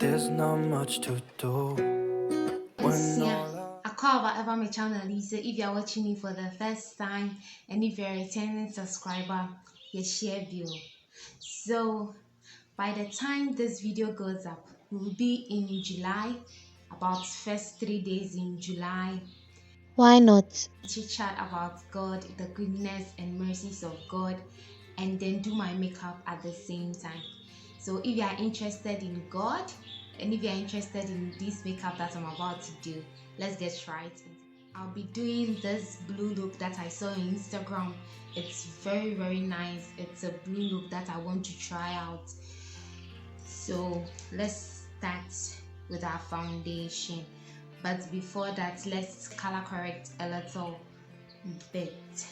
there's not much to do when I call whatever my channel is. So if you're watching me for the first time and if you're a returning subscriber, you share view. So by the time this video goes up, we will be in July, about first 3 days in July. Why not? Chit chat about God, the goodness and mercies of God, and then do my makeup at the same time. So if you are interested in God and if you are interested in this makeup that I'm about to do, let's get right. I'll be doing this blue look that I saw on Instagram. It's very nice. It's a blue look that I want to try out. So let's start with our foundation. But before that, let's color correct a little bit.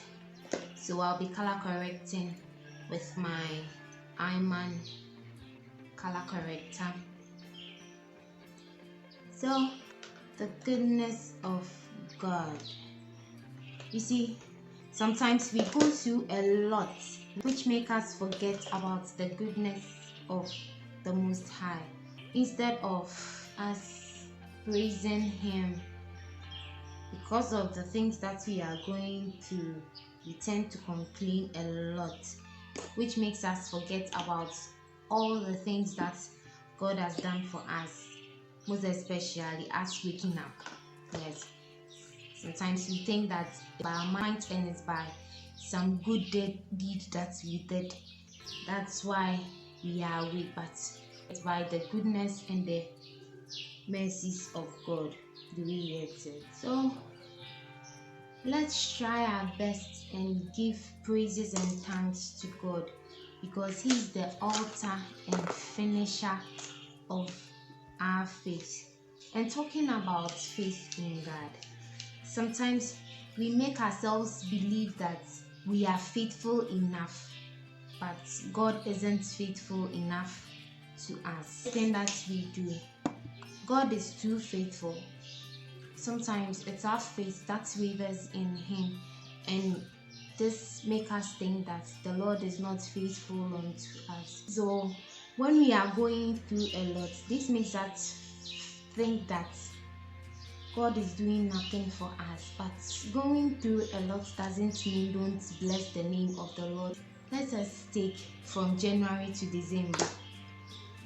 So I'll be color correcting with my Iman color corrector. So the goodness of God. You see, sometimes we go through a lot which make us forget about the goodness of the Most High. Instead of us praising Him because of the things that we are going through, we tend to complain a lot, which makes us forget about all the things that God has done for us, most especially us waking up. Yes, sometimes we think that by our mind and it's by some good deed that we did, that's why we are awake, but it's by the goodness and the mercies of God do we get it. So let's try our best and give praises and thanks to God, because He's the author and finisher of our faith. And talking about faith in God, sometimes we make ourselves believe that we are faithful enough, but God isn't faithful enough to us. Everything that we do, God is too faithful. Sometimes it's our faith that wavers in Him, and this makes us think that the Lord is not faithful unto us. So when we are going through a lot, this makes us think that God is doing nothing for us. But going through a lot doesn't mean don't bless the name of the Lord. Let us take from January to December.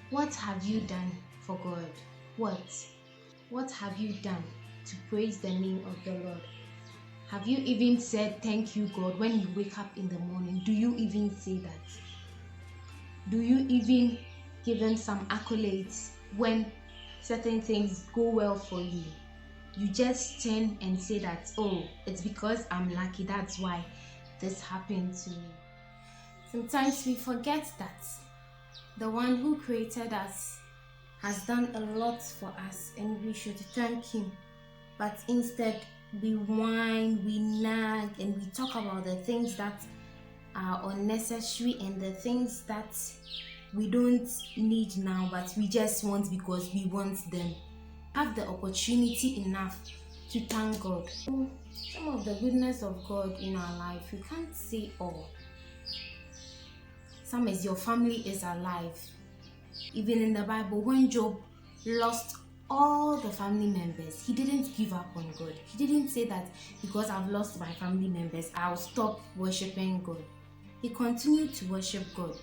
What have you done for God? What have you done to praise the name of the Lord? Have you even said thank you, God, when you wake up in the morning? Do you even say that? Do you even give Him some accolades when certain things go well for you? You just turn and say that, oh, it's because I'm lucky, that's why this happened to me. Sometimes we forget that the one who created us has done a lot for us and we should thank Him. But instead, we whine, we nag, and we talk about the things that are unnecessary and the things that we don't need now, but we just want because we want them. Have the opportunity enough to thank God. Some of the goodness of God in our life, we can't say all. Some is your family is alive. Even in the Bible, when Job lost all the family members, he didn't give up on God. He didn't say that because I've lost my family members, I'll stop worshiping God. He continued to worship God.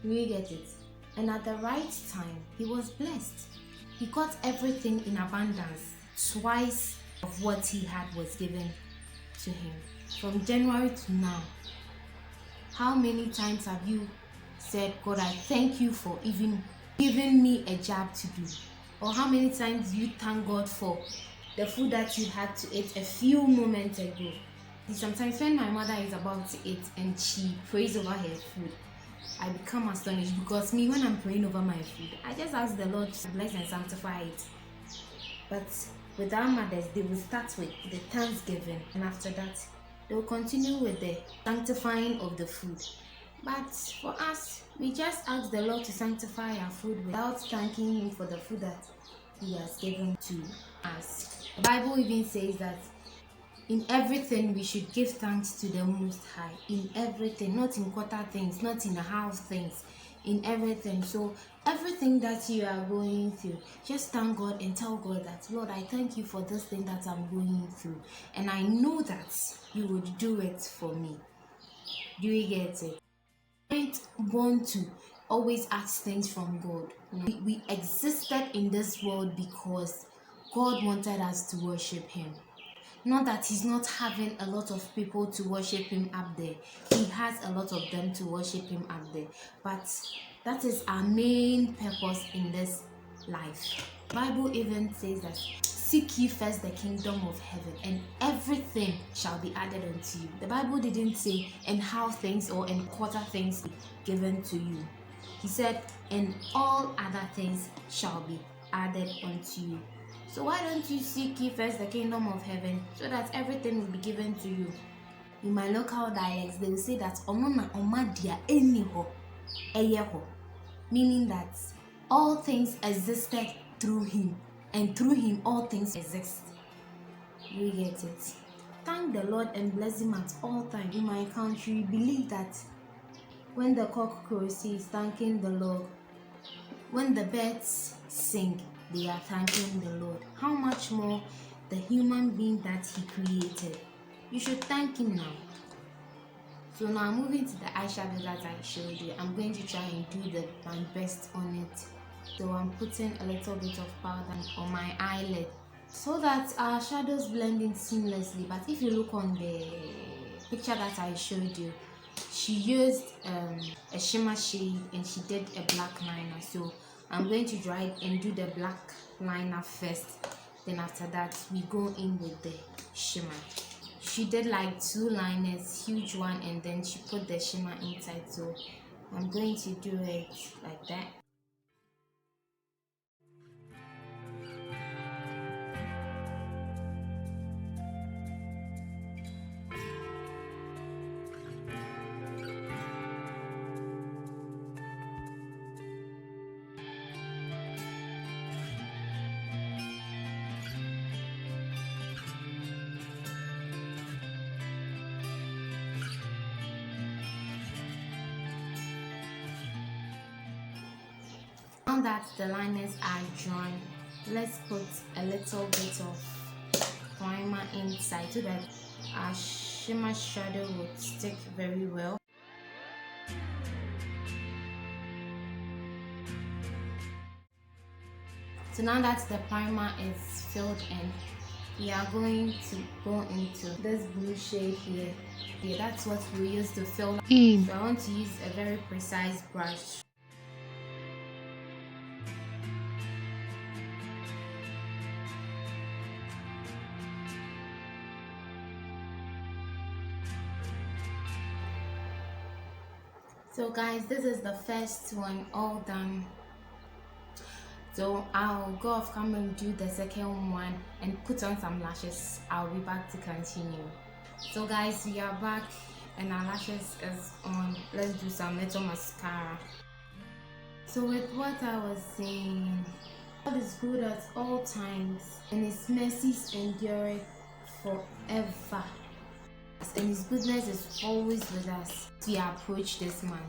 Do you get it? And at the right time, he was blessed. He got everything in abundance. Twice of what he had was given to him. From January to now, how many times have you said, God, I thank you for even giving me a job to do? Or how many times you thank God for the food that you had to eat a few moments ago? Sometimes when my mother is about to eat and she prays over her food, I become astonished, because me, when I'm praying over my food, I just ask the Lord to bless and sanctify it. But with our mothers, they will start with the thanksgiving, and after that, they will continue with the sanctifying of the food. But for us, we just ask the Lord to sanctify our food without thanking Him for the food that He has given to us. The Bible even says that in everything we should give thanks to the Most High. In everything, not in quarter things, not in the house things. in everything. So everything that you are going through, just thank God and tell God that, Lord, I thank you for this thing that I'm going through, and I know that you would do it for me. Do you get it? I don't want to always ask things from God. We existed in this world because God wanted us to worship Him. Not that He's not having a lot of people to worship Him up there. He has a lot of them to worship Him up there. But that is our main purpose in this life. The Bible even says that, seek ye first the kingdom of heaven, and everything shall be added unto you. The Bible didn't say, and how things or and quarter things given to you. He said, and all other things shall be added unto you. So why don't you seek ye first the kingdom of heaven, so that everything will be given to you? In my local dialects, they will say that omona omadia eniho eyeho, meaning that all things existed through Him, and through Him all things exist. You get it? Thank the Lord and bless Him at all times. In my country, believe that when the cock crows, he is thanking the Lord. When the birds sing, they are thanking the Lord. How much more the human being that He created? You should thank Him now. So now moving to the eyeshadow that I showed you, I'm going to try and do my best on it. So I'm putting a little bit of powder on my eyelid so that our shadows blend in seamlessly. But if you look on the picture that I showed you, she used a shimmer shade and she did a black liner. So I'm going to dry it and do the black liner first. Then after that, we go in with the shimmer. She did like 2 liners, huge one, and then she put the shimmer inside. So I'm going to do it like that. Now that the liners are drawn, let's put a little bit of primer inside so that our shimmer shadow would stick very well. So now that the primer is filled in, we are going to go into this blue shade here. Yeah, that's what we use to fill in. So I want to use a very precise brush. So guys, this is the first one all done. So I'll go off camera and do the second one and put on some lashes. I'll be back to continue. So guys, we are back and our lashes is on. Let's do some little mascara. So with what I was saying, God is good at all times and His mercies endure forever. And His goodness is always with us. We approach this man.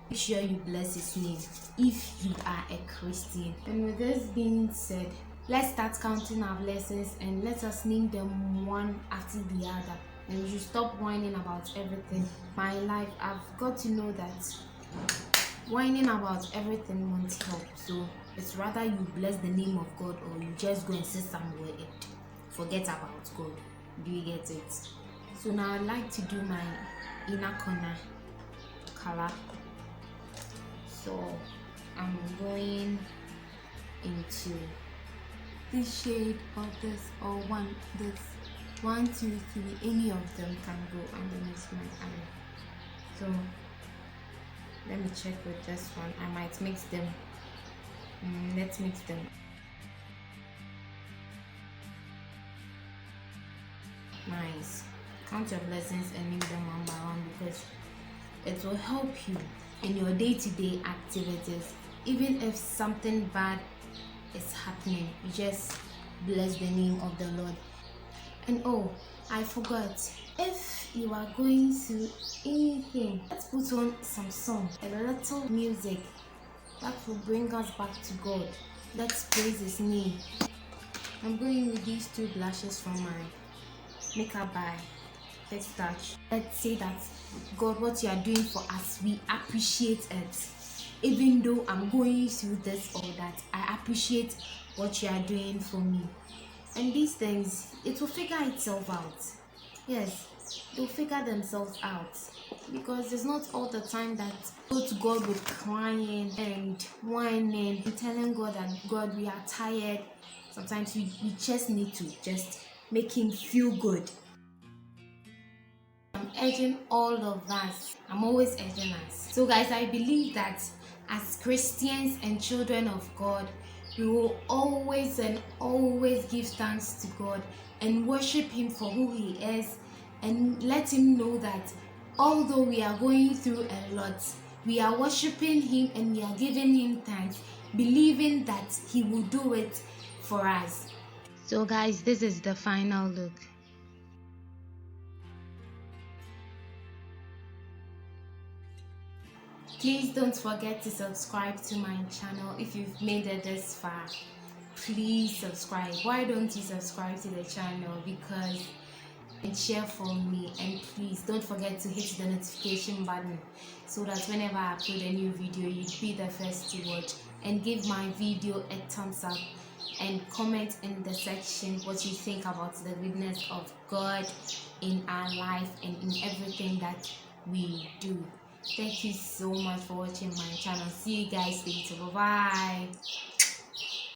Make sure you bless His name if you are a Christian. And with this being said, let's start counting our blessings and let us name them one after the other. And we should stop whining about everything. My life, I've got to know that whining about everything won't help. So it's rather you bless the name of God, or you just go and sit somewhere and forget about God. Do you get it? So now I'd like to do my inner corner color. So I'm going into this shade or this or this 1, 2, 3. Any of them can go underneath my eye. So let me check with this one. I might mix them. Let's mix them. Nice. Count your blessings and name them one by one, because it will help you in your day-to-day activities. Even if something bad is happening, you just bless the name of the Lord. And oh, I forgot, if you are going through anything, let's put on some song, a little music that will bring us back to God. Let's praise His name. I'm going with these two blushes from my makeup by First Touch. Let's say that, God, what you are doing for us, we appreciate it. Even though I'm going through this or that, I appreciate what you are doing for me. And these things, it will figure itself out. Yes, they'll figure themselves out, because it's not all the time that go to God with crying and whining and telling God that, God, we are tired. Sometimes we just need to just make Him feel good. I'm urging all of us. I'm always urging us. So guys, I believe that as Christians and children of God, we will always and always give thanks to God and worship Him for who He is, and let Him know that although we are going through a lot, we are worshiping Him and we are giving Him thanks, believing that He will do it for us. So guys, this is the final look. Please don't forget to subscribe to my channel. If you've made it this far, please subscribe. Why don't you subscribe to the channel? Because and share for me, and please don't forget to hit the notification button so that whenever I upload a new video, you'd be the first to watch. And give my video a thumbs up and comment in the section what you think about the goodness of God in our life and in everything that we do. Thank you so much for watching my channel. See you guys later. Bye bye.